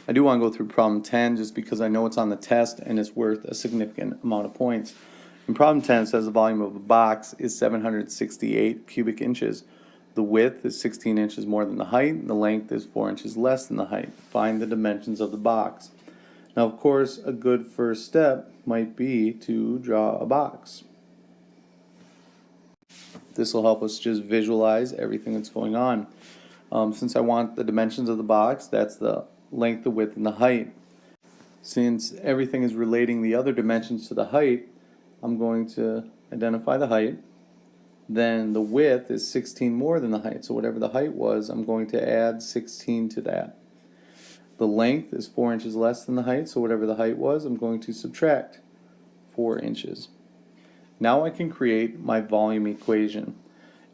I do want to go through problem 10 just because I know it's on the test and it's worth a significant amount of points. In problem 10 it says the volume of a box is 768 cubic inches. The width is 16 inches more than the height, and the length is 4 inches less than the height. Find the dimensions of the box. Now, of course, a good first step might be to draw a box. This will help us just visualize everything that's going on. Since I want the dimensions of the box, that's the length, the width, and the height. Since everything is relating the other dimensions to the height, I'm going to identify the height. Then the width is 16 more than the height, so whatever the height was, I'm going to add 16 to that. The length is 4 inches less than the height, so whatever the height was, I'm going to subtract 4 inches. Now I can create my volume equation.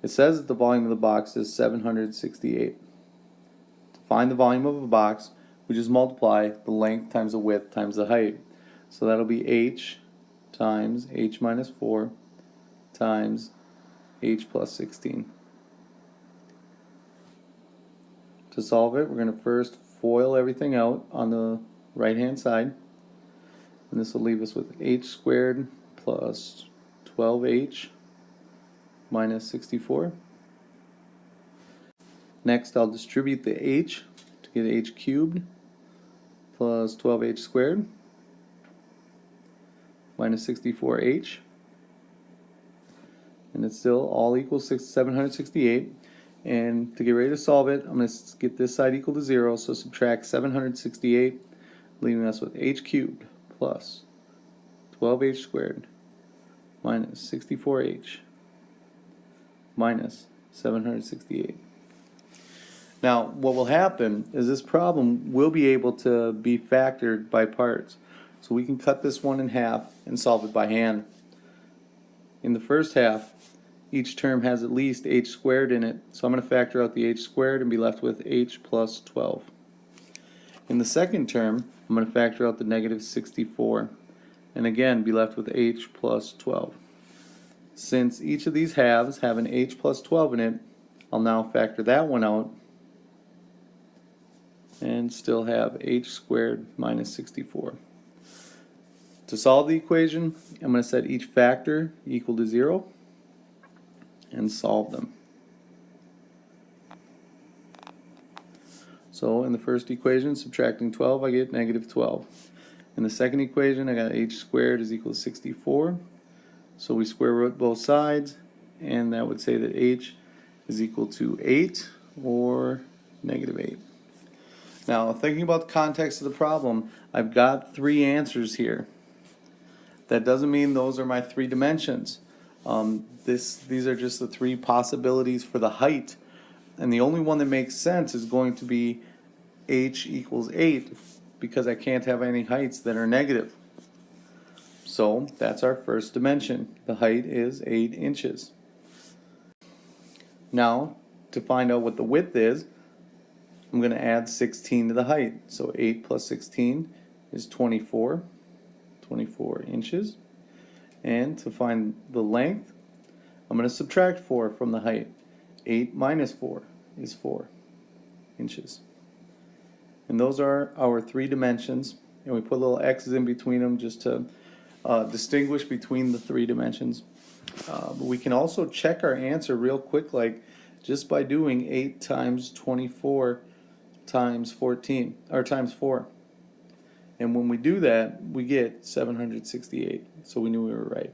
It says that the volume of the box is 768. To find the volume of a box, we just multiply the length times the width times the height. So that'll be h times h minus 4 times h plus 16. To solve it, we're going to first FOIL everything out on the right hand side, and this will leave us with h squared plus 12h minus 64. Next I'll distribute the h to get h cubed plus 12h squared minus 64h, and it's still all equals 768. And to get ready to solve it, I'm going to get this side equal to 0, so subtract 768, leaving us with h cubed plus 12h squared minus 64h minus 768. Now, what will happen is this problem will be able to be factored by parts. So we can cut this one in half and solve it by hand. In the first half, each term has at least h squared in it, so I'm going to factor out the h squared and be left with h plus 12. In the second term, I'm going to factor out the negative 64, and again be left with h plus 12. Since each of these halves have an h plus 12 in it, I'll now factor that one out and still have h squared minus 64. To solve the equation, I'm going to set each factor equal to 0 and solve them. So in the first equation, subtracting 12, I get negative 12. In the second equation, I got h squared is equal to 64. So we square root both sides, and that would say that h is equal to 8 or negative 8. Now, thinking about the context of the problem, I've got 3 answers here. That doesn't mean those are my 3 dimensions. These are just the 3 possibilities for the height, and the only one that makes sense is going to be h equals 8, because I can't have any heights that are negative. So that's our first dimension. The height is 8 inches. Now, to find out what the width is, I'm going to add 16 to the height. So 8 plus 16 is 24 inches. And to find the length, I'm going to subtract 4 from the height. 8 minus 4 is 4 inches. And those are our 3 dimensions. And we put little x's in between them just to distinguish between the 3 dimensions. But we can also check our answer real quick, like just by doing 8 times 24 times 14, or times 4. And when we do that, we get 768. So we knew we were right.